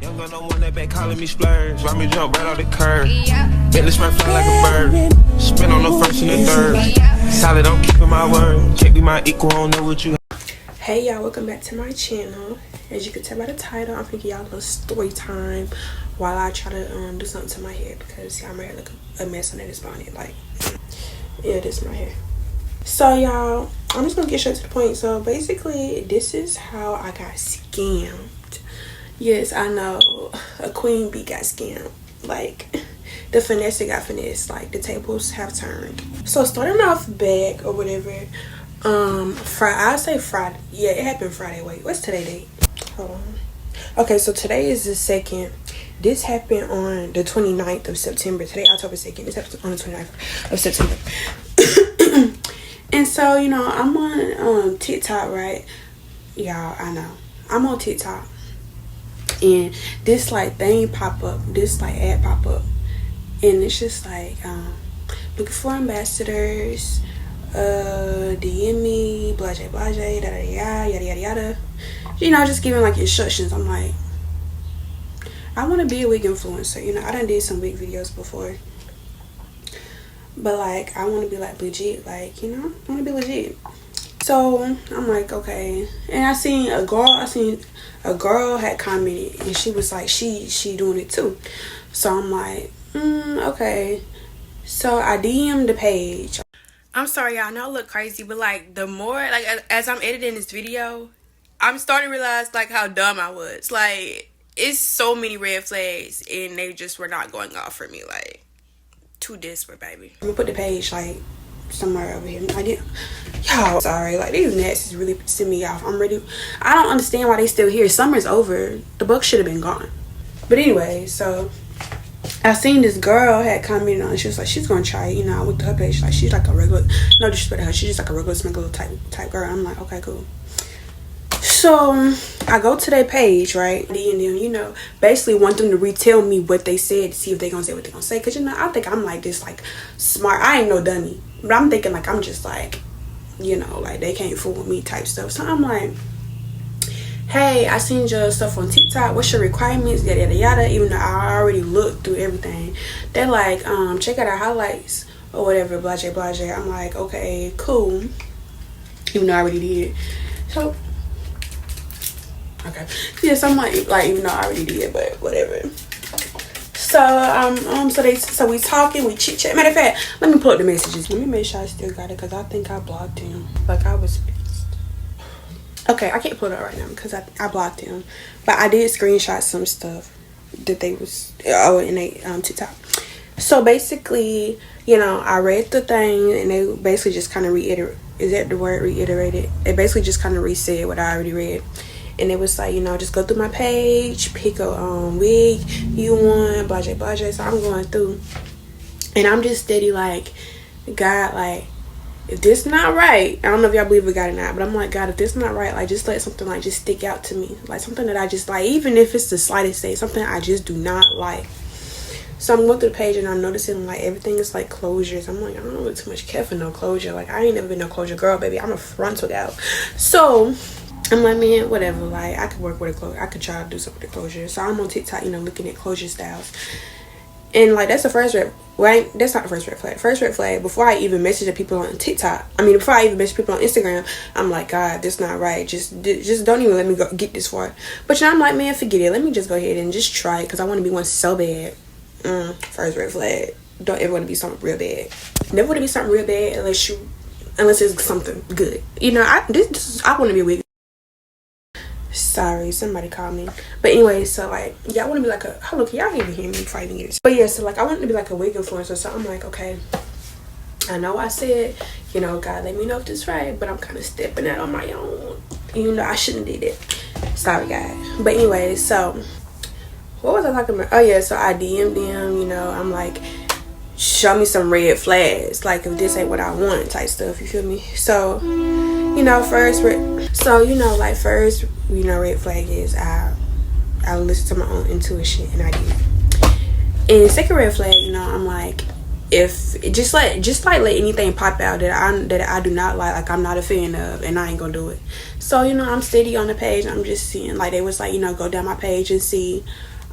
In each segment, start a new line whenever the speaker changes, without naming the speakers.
Young girl, no one that back calling me splurge. Ride me jump right off the curb. Bentley spray fly like a bird. Spin on the first and the third. Solid, I'm keeping my word. Can't be my equal, I don't know what you.
Hey y'all, welcome back to my channel. As you can tell by the title, I'm thinking y'all a little story time while I try to do something to my hair because y'all my hair look a mess under this bonnet. Like, yeah, this is my hair. So y'all, I'm just gonna get straight to the point. So basically, this is how I got scammed. Yes, I know a queen bee got scammed. Like, the finesse got finessed. Like, the tables have turned. So starting off back or whatever, I'll say Friday. Yeah, it happened Friday. Wait, what's today date? Hold on. Okay, so today is the 2nd. This happened on the 29th of September. Today, October 2nd. This happened on the 29th of September. And so, you know, I'm on TikTok, right? Y'all, I know. I'm on TikTok. And this, like, thing pop up. This, like, ad pop up. And it's just, like, looking for ambassadors. DM me, blah, blah, blah, yada, yada, yada, yada. You know, just giving, like, instructions. I'm like, I want to be a wig influencer. You know, I done did some wig videos before. But, like, I want to be, like, legit. Like, you know, I want to be legit. So, I'm like, okay. And I seen a girl had commented. And she was like, she doing it, too. So, I'm like, okay. So, I DM'd the page. I'm sorry, y'all. I know I look crazy. But, like, the more, like, as I'm editing this video, I'm starting to realize, like, how dumb I was. Like, it's so many red flags. And they just were not going off for me. Like, too desperate, baby. I'm gonna put the page like somewhere over here. I didn't. Y'all, sorry. Like, these nets really pissing me off. I don't understand why they still here. Summer's over. The book should have been gone. But anyway, so I seen this girl had commented on it. She was like, she's gonna try it. You know, I went to her page. Like, she's like a regular. No disrespect to her. She's just like a regular smuggler type girl. I'm like, okay, cool. So I go to their page, right? And then, you know, basically want them to retell me what they said to see if they gonna say what they gonna say. Cause, you know, I think I'm like this, like, smart. I ain't no dummy, but I'm thinking like I'm just like, you know, like they can't fool with me type stuff. So I'm like, hey, I seen your stuff on TikTok. What's your requirements? Yada yada yada. Even though I already looked through everything, they're like, check out our highlights or whatever. Blah blah blah. I'm like, okay, cool. Even though I already did. So. Okay. Yes, I'm like even though I already did, but whatever. So so we talking, we chit chat. Matter of fact, let me pull up the messages. Let me make sure I still got it because I think I blocked him. Like I was pissed. Okay, I can't pull it up right now because I blocked him. But I did screenshot some stuff that they was in a TikTok. So basically, you know, I read the thing and they basically just kind of reiterated. Is that the word, reiterated? It basically just kind of resaid what I already read. And it was like, you know, just go through my page, pick a wig you want, blah, blah, blah. So I'm going through. And I'm just steady like, God, like, if this not right, I don't know if y'all believe in God or not, but I'm like, God, if this not right, like, just let something, like, just stick out to me. Like, something that I just, like, even if it's the slightest thing, something I just do not like. So I'm going through the page and I'm noticing, like, everything is, like, closures. I'm like, I don't really too much care for no closure. Like, I ain't never been no closure girl, baby. I'm a frontal gal. So I'm like, man, whatever. Like, I could work with a closure. I could try to do something with the closure. So I'm on TikTok, you know, looking at closure styles. And, like, that's the first red. Well, that's not the first red flag. First red flag, before I even message the people on TikTok. Before I even message people on Instagram, I'm like, God, this not right. Just don't even let me go get this far. But, you know, I'm like, man, forget it. Let me just go ahead and just try it because I want to be one so bad. First red flag. Don't ever want to be something real bad. Never want to be something real bad unless it's something good. You know, I want to be a wig. Sorry, somebody called me. But anyway, so like, yeah, I want to be like hello, can y'all even hear me before I even get this? But yeah, so like, I want to be like a wig influencer. So I'm like, okay, I know I said, you know, God, let me know if this is right, but I'm kind of stepping out on my own. You know, I shouldn't have did it. Sorry, God. But anyway, so what was I talking about? Oh yeah, so I DM'd them, you know, I'm like, show me some red flags, like if this ain't what I want type stuff, you feel me? So, you know, first red flag is I listen to my own intuition and I did. And second red flag, you know, I'm like, if just like let anything pop out that I do not like I'm not a fan of, and I ain't gonna do it. So, you know, I'm steady on the page. I'm just seeing, like, they was like, you know, go down my page and see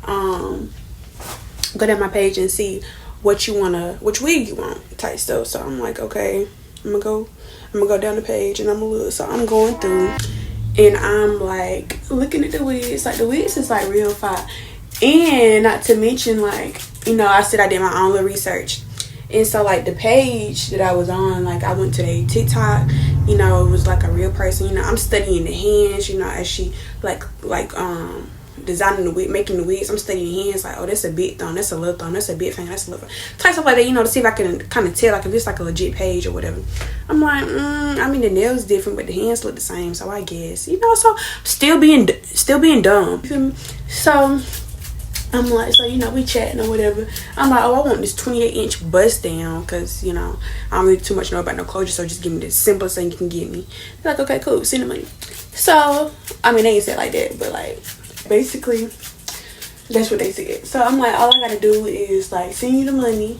go down my page and see which wig you want type stuff. So I'm like, okay, I'm gonna go down the page and I'm gonna look. So I'm going through and I'm like looking at the wigs. Like the wigs is like real fire. And not to mention, like, you know, I said I did my own little research. And so like the page that I was on, like I went to their TikTok, you know, it was like a real person, you know, I'm studying the hands, you know, as she like designing the wig, making the wigs. I'm studying the hands, like, oh, that's a big thumb, that's a little thumb, that's a big finger, that's a little type stuff like that, you know, to see if I can kind of tell, like, if it's like a legit page or whatever. I'm like, I mean, the nails different, but the hands look the same, so I guess, you know, so still being dumb. You feel me? So I'm like, so, you know, we chatting or whatever. I'm like, oh, I want this 28-inch bust down because, you know, I don't really too much know about no closure, so just give me the simplest thing you can give me. They're like, okay, cool, send the money. So, I mean, they ain't said like that, but, like, basically, that's what they said. So, I'm like, all I gotta do is, like, send you the money.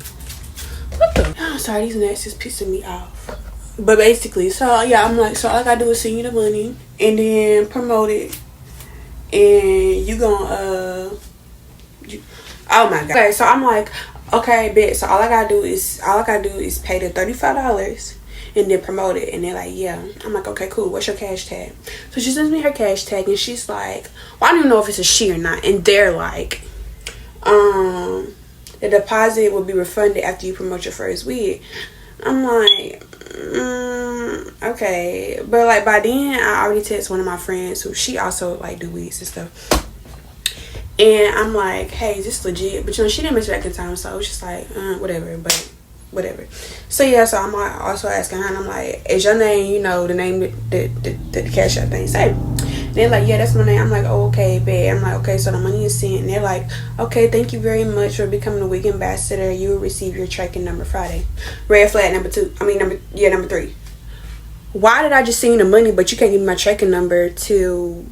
What the? I'm sorry, these nuts is pissing me off. But basically, so, yeah, I'm like, so all I gotta do is send you the money and then promote it. And you gonna, oh my god. Okay, so I'm like, okay, bet. So all I gotta do is pay the $35 and then promote it. And they're like, yeah. I'm like, okay, cool. What's your cash tag? So she sends me her cash tag and she's like, well, I don't even know if it's a she or not. And they're like, the deposit will be refunded after you promote your first wig. I'm like, okay. But like by then I already texted one of my friends who she also like do wigs and stuff. And I'm like, hey, is this legit? But, you know, she didn't mention back in time, so I was just like, whatever, but whatever. So, yeah, so I'm like, also asking her, and I'm like, is your name, you know, the name that the cash app thing say? And they're like, yeah, that's my name. I'm like, oh, okay, babe. I'm like, okay, so the money is sent. And they're like, okay, thank you very much for becoming a wig ambassador. You will receive your tracking number Friday. Red flag number 3. Why did I just send you the money, but you can't give me my tracking number till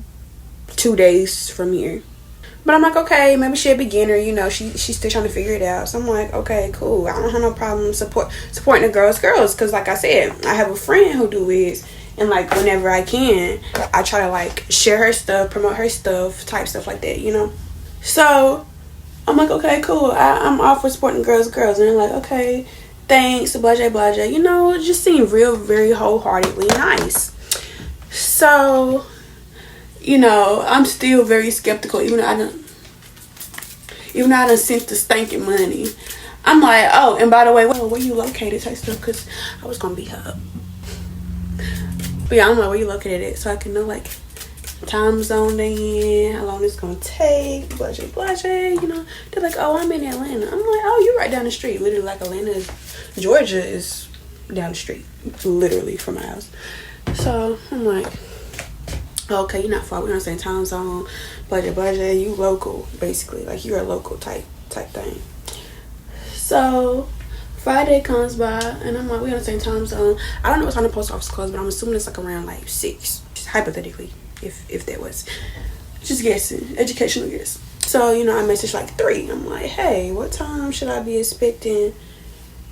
2 days from here? But I'm like, okay, maybe she's a beginner, you know, she's still trying to figure it out. So I'm like, okay, cool. I don't have no problem supporting the girls. Because like I said, I have a friend who do wigs. And like whenever I can, I try to like share her stuff, promote her stuff, type stuff like that, you know. So I'm like, okay, cool. I'm all for supporting girls. And they're like, okay, thanks, blah, blah. You know, it just seemed real, very wholeheartedly nice. So, you know, I'm still very skeptical, even though I done sent the stinking money. I'm like, oh, and by the way, where you located type stuff, because I was gonna beat her up. But yeah, I'm like, where you located at, so I can know like time zone they in, how long it's gonna take, blah, you know. They're like, oh, I'm in Atlanta. I'm like, oh, you're right down the street. Literally, like Atlanta, Georgia is down the street, literally from my house. So I'm like, okay, you're not far. We're on the same time zone. Blah, you local, basically. Like, you're a local type thing. So, Friday comes by, and I'm like, we're on the same time zone. I don't know what time the post office closed, but I'm assuming it's like around, like, 6. Just hypothetically, if that was. Just guessing. Educational guess. So, you know, I messaged, like, 3. I'm like, hey, what time should I be expecting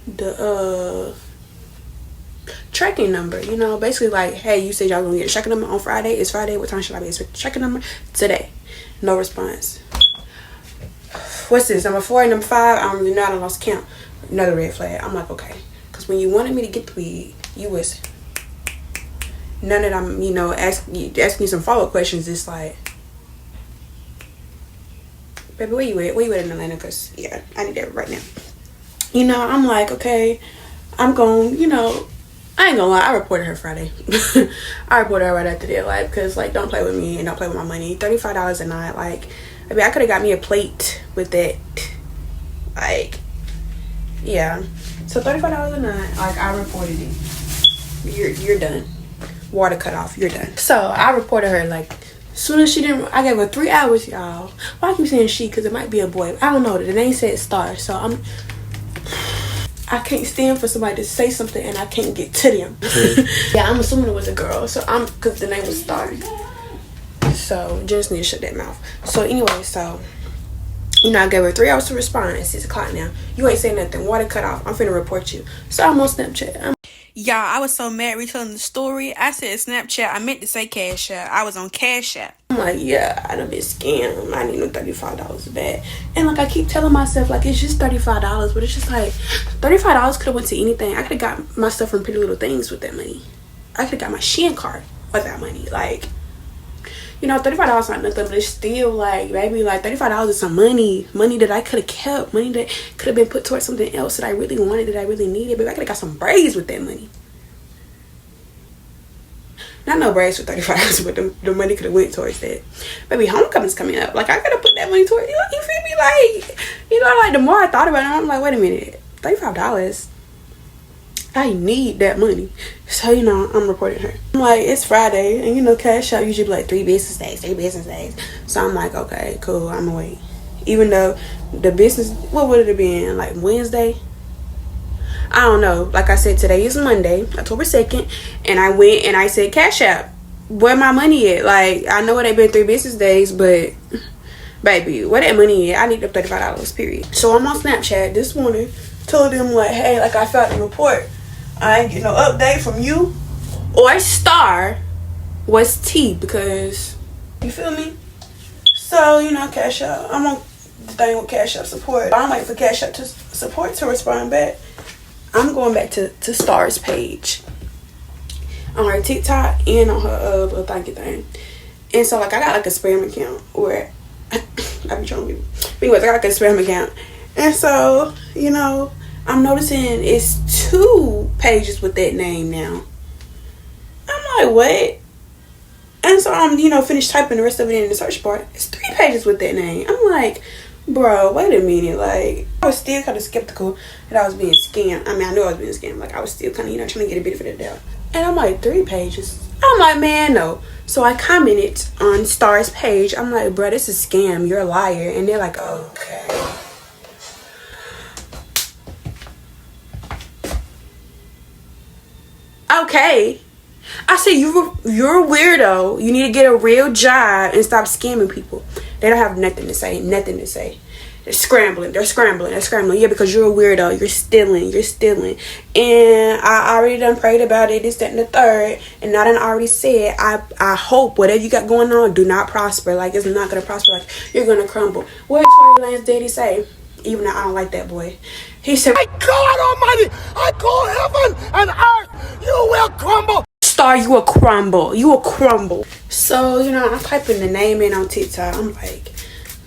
the, tracking number? You know, basically like, hey, you said y'all gonna get a tracking number on Friday. It's Friday. What time should I be expecting tracking number? Today. No response. What's this? Number 4 and number 5? I don't really know. I lost count. Another red flag. I'm like, okay, because when you wanted me to get the wig, you was none of them, you know, asking me some follow-up questions. It's like, baby, where you at in Atlanta? Because yeah, I need that right now. You know, I'm like, okay, I'm going, you know, I ain't gonna lie, I reported her Friday. I reported her right after that, like, because, like, don't play with me and don't play with my money. $35 a night, like, I mean, I could have got me a plate with that, like, yeah. So $35 a night, like, I reported it. You're done. Water cut off, you're done. So I reported her, like, soon as she didn't, I gave her 3 hours, y'all. Why I keep saying she? Because it might be a boy. I don't know. The name said Star, so I can't stand for somebody to say something and I can't get to them. Yeah, I'm assuming it was a girl. So because the name was Star. So just need to shut that mouth. So anyway, so, you know, I gave her 3 hours to respond. It's 6 o'clock now. You ain't saying nothing. Water cut off. I'm finna report you. So I'm on Snapchat. Y'all, I was so mad retelling the story. I said Snapchat. I meant to say Cash App. I was on Cash App. I'm like, yeah, I done been scammed. I need no $35 back. And like I keep telling myself, like, it's just $35, but it's just like $35 could have went to anything. I could have got my stuff from Pretty Little Things with that money. I could have got my Shein card with that money. Like, you know, $35 not nothing, but it's still like, baby, like $35 is some money that I could have kept, money that could have been put towards something else that I really wanted, that I really needed. But I could have got some braids with that money. Not no braids for $35, but the money could have went towards that. Baby, homecoming's coming up. Like, I could have put that money towards, you feel me? Like, you know, like, the more I thought about it, I'm like, wait a minute, $35, I need that money. So, you know, I'm reporting her. I'm like, it's Friday, and you know, cash out usually be like 3 business days. So I'm like, okay, cool, I'm gonna wait. Even though the business, what would it have been, like Wednesday? I don't know. Like I said, today is Monday, October 2nd, and I went and I said, cash app, where my money at? Like, I know it ain't been 3 business days, but baby, where that money at? I need the $35, period. So I'm on Snapchat this morning, told them like, hey, like, I found the report. I ain't get no update from you or Star. Was T, because, you feel me? So, you know, cash app, I'm on the thing with cash app support. I'm waiting for cash app to support to respond back. I'm going back to Star's page on her TikTok and on her thank you thing. And so, like, I got like a spam account where I be trying to be. Anyways, I got like a spam account. And so, you know, I'm noticing it's 2 pages with that name now. I'm like, what? And so I'm, you know, finished typing the rest of it in the search bar. It's 3 pages with that name. I'm like, bro, wait a minute. Like, I was still kind of skeptical that I was being scammed. I mean, I knew I was being scammed. Like, I was still kind of, you know, trying to get a benefit of the doubt. And I'm like, 3 pages? I'm like, man, no. So I commented on Star's page. I'm like, bro, this is a scam. You're a liar. And they're like, okay. Okay. I said, you're a weirdo. You need to get a real job and stop scamming people. They don't have nothing to say. They're scrambling. Yeah, because you're a weirdo. You're stealing. And I already done prayed about it, this, that, and the third. And I done already said, I hope whatever you got going on do not prosper. Like, it's not going to prosper. Like, you're going to crumble. What did Tory Lanez daddy say? Even though I don't like that boy. He said, my God Almighty, I call heaven and earth, you will crumble. Star, you will crumble. So, you know, I'm typing the name in on TikTok. I'm like,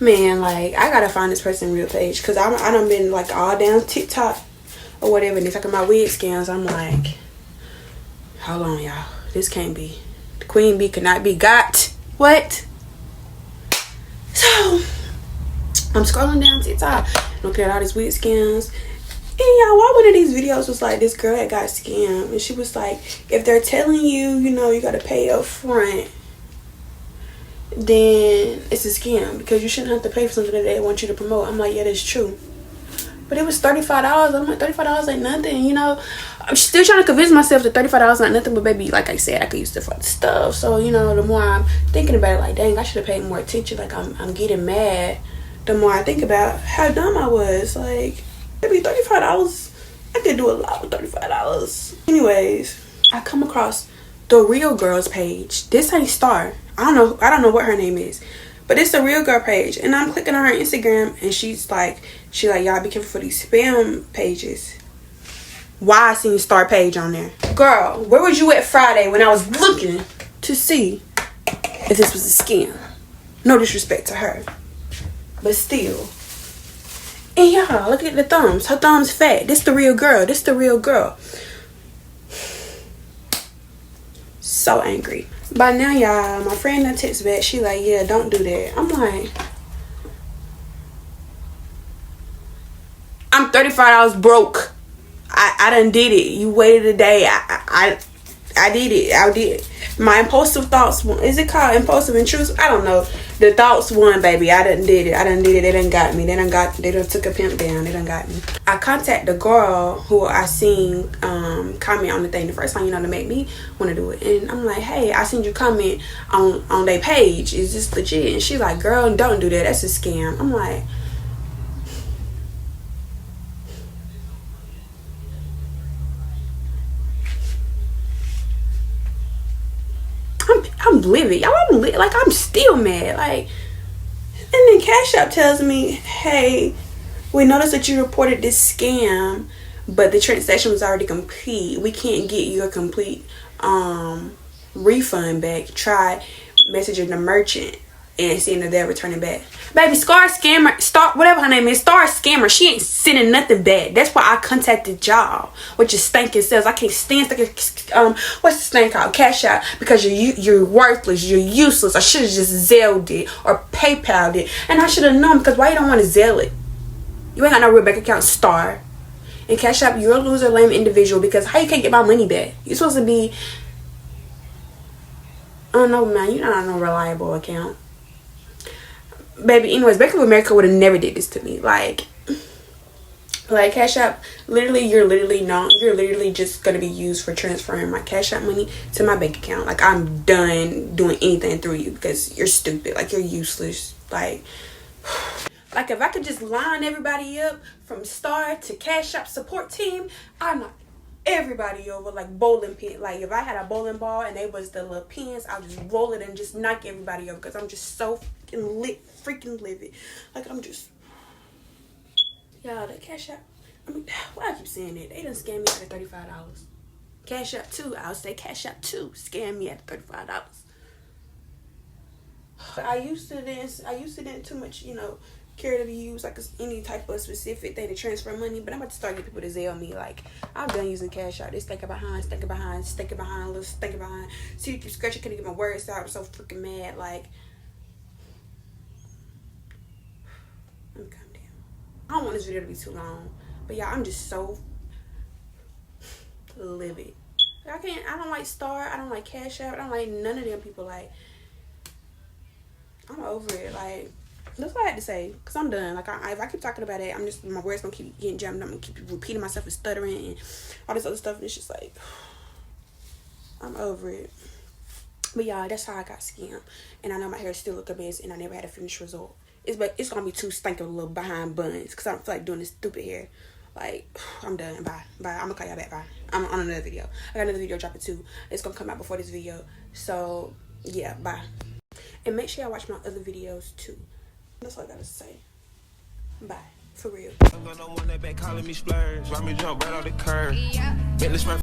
man, like, I gotta find this person real page, because I done been like all down TikTok or whatever, and they're talking about wig scams. I'm like, hold on, y'all, this can't be. The queen bee cannot be got. What? So I'm scrolling down TikTok, looking at all these wig scams. And y'all, one of these videos was like, this girl had got scammed, and she was like, if they're telling you, you know, you gotta pay up front, then it's a scam, because you shouldn't have to pay for something that they want you to promote. I'm like, yeah, that's true. But it was $35. I'm like, $35 ain't nothing, you know. I'm still trying to convince myself that $35 not nothing, but baby, like I said, I could use it for stuff. So, you know, the more I'm thinking about it, like, dang, I should have paid more attention. Like, I'm getting mad the more I think about how dumb I was. Like, maybe $35, I could do a lot with $35. Anyways, I come across the Real Girls page. This ain't Star. I don't know what her name is, but it's the Real Girl page. And I'm clicking on her Instagram, and she's like, y'all be careful for these spam pages. Why I seen Star page on there? Girl, where was you at Friday when I was looking to see if this was a scam? No disrespect to her, but still. And y'all, look at the thumbs. Her thumbs fat. This the real girl. So angry. By now, y'all, my friend that texts back, she like, yeah, don't do that. I'm like, I'm $35 broke. I done did it. You waited a day. I did it. I did. My impulsive thoughts won. Is it called impulsive intrusive? I don't know. The thoughts won, baby. I done did it. They done got me. They done took a pimp down. They done got me. I contact the girl who I seen comment on the thing the first time, you know, to make me want to do it. And I'm like, hey, I seen you comment on their page. Is this legit? And she's like, girl, don't do that. That's a scam. I'm like, I'm livid. Y'all, like, I'm still mad. Like, and then Cash App tells me, hey, we noticed that you reported this scam, but the transaction was already complete. We can't get you a complete refund back. Try messaging the merchant and seeing if they'll return it back. Baby, Star whatever her name is, Star Scammer, she ain't sending nothing back. That's why I contacted y'all, which is stinking sales. I can't stand what's this thing called? Cash App, because you're worthless, you're useless. I should have just Zelled it or PayPal'd it, and I should have known, because why you don't want to Zelle it? You ain't got no real bank account, Star. And Cash App, you're a loser, lame individual, because how you can't get my money back? You're supposed to be, I don't know, man, you're not on no reliable account. Baby, anyways, Bank of America would have never did this to me. Like Cash App, literally, you're literally just gonna be used for transferring my Cash App money to my bank account. Like, I'm done doing anything through you, because you're stupid. Like, you're useless. Like if I could just line everybody up from Star to Cash App support team, I'd knock everybody over like bowling pin. Like, if I had a bowling ball and they was the little pins, I'll just roll it and just knock everybody over, because I'm just so freaking livid. Like, I'm just, y'all, that Cash App, I mean, why I keep saying that? They done scammed me out of $35. Cash App too, I'll say Cash App too, scam me out of $35. I used to didn't too much, care to use like any type of specific thing to transfer money, but I'm about to start getting people to Zelle me. Like, I'm done using Cash App. This thinking behind. See, you keep scratching, couldn't get my words out. I'm so freaking mad. Like, let me calm down. I don't want this video to be too long, but y'all, I'm just so livid. Like, I don't like Star. I don't like Cash App. I don't like none of them people. Like, I'm over it. Like, that's what I had to say, because I'm done. Like, if I keep talking about it, my words gonna keep getting jammed. I'm gonna keep repeating myself and stuttering and all this other stuff, and it's just like, I'm over it. But y'all, that's how I got scammed, and I know my hair still look a mess, and I never had a finished result. It's gonna be too stinking little behind buns, because I don't feel like doing this stupid hair. Like, I'm done. Bye. I'm gonna call y'all back. Bye. I'm on another video. I got another video dropping too. It's gonna come out before this video. So yeah, bye. And make sure y'all watch my other videos too. That's all I gotta say. Bye. For real.
I'm gonna want that back calling me splurge. Why me jump right off the curb?